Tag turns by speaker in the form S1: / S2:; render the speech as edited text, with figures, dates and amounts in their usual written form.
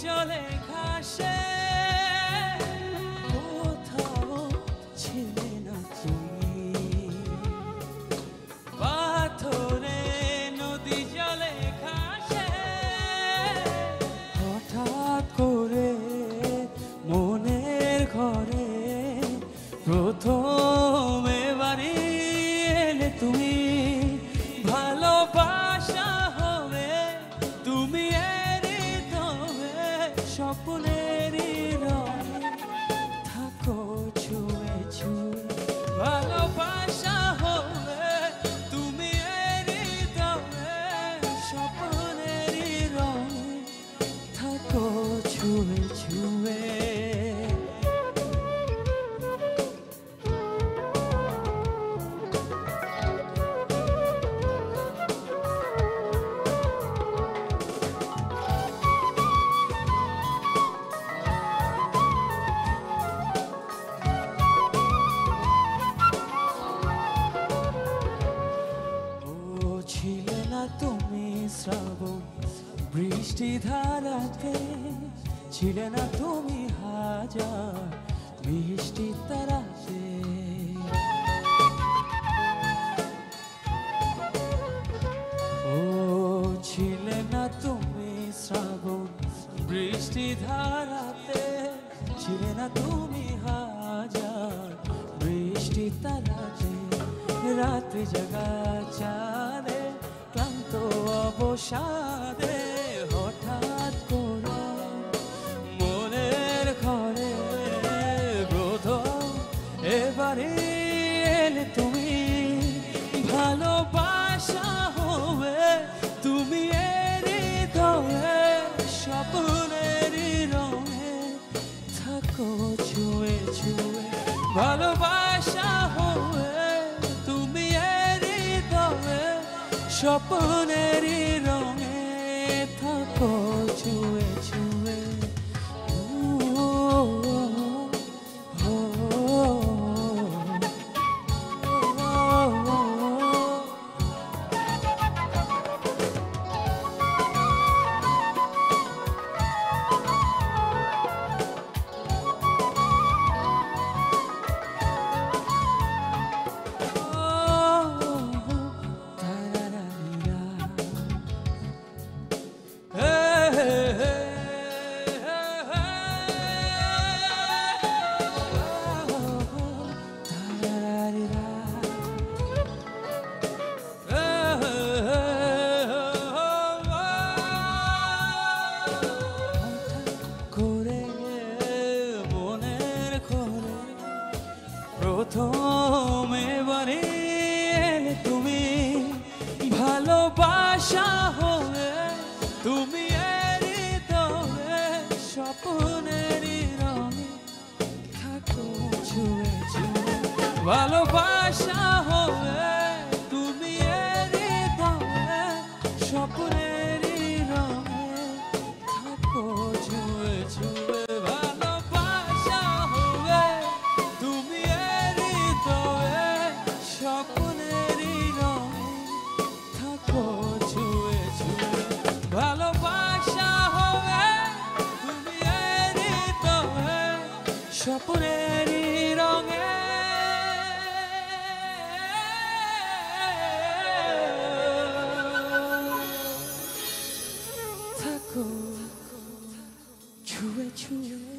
S1: জলে ঘাসে কোথাও ছিলে না তুমি পাথরে নদী জলে ঘাসে হঠাৎ করে মনের ঘরে প্রথম এবারে এলে তুমি ভালোবাসা হবে তুমি এরই তবে স্বপ্নেরই রঙে থাকো ছুঁয়ে ছুঁয়ে ভালোবাসা হবে তুমি এরই তবে স্বপ্নেরই রঙে থাকো ছুঁয়ে ছুঁয়ে ছিলে না তুমি শ্রাবণ বৃষ্টি ধারাতে ছিলে না তুমি হাজার মিষ্টি তারাতে ও ছিলে না তুমি শ্রাবণ বৃষ্টি ধারাতে ছিলে না তুমি হাজার বৃষ্টি তারাতে রাত্রি জাগা চাঁদে ক্লান্ত অবসাদে হঠাৎ করে মনের ঘরে প্রথম এবারে এলে তুমি ভালোবাসা হবে তুমি এরই তবে স্বপ্নেরই রঙে থাকো ছুঁয়ে ছুঁয়ে ভালোবাসা হবে স্বপ্নেরই রঙে থাকো ছুঁয়ে ছুঁয়ে প্রথম এবারে এলে তুমি ভালোবাসা হবে তুমি এরই তবে স্বপ্নেরই রঙে থাকো ছুঁয়ে ছুঁয়ে ভালোবাসা হবে তুমি এরই তবে স্বপ্নেরই রঙে থাকো ছুঁয়ে ছুঁয়ে ভালোবাসা হবে তুমি এরই তবে স্বপ্নেরই রঙে থাকো ছুঁয়ে ছুঁয়ে ভালোবাসা হবে তুমি এরই তবে স্বপ্নেরই রঙে থাকো ছুঁয়ে ছুঁয়ে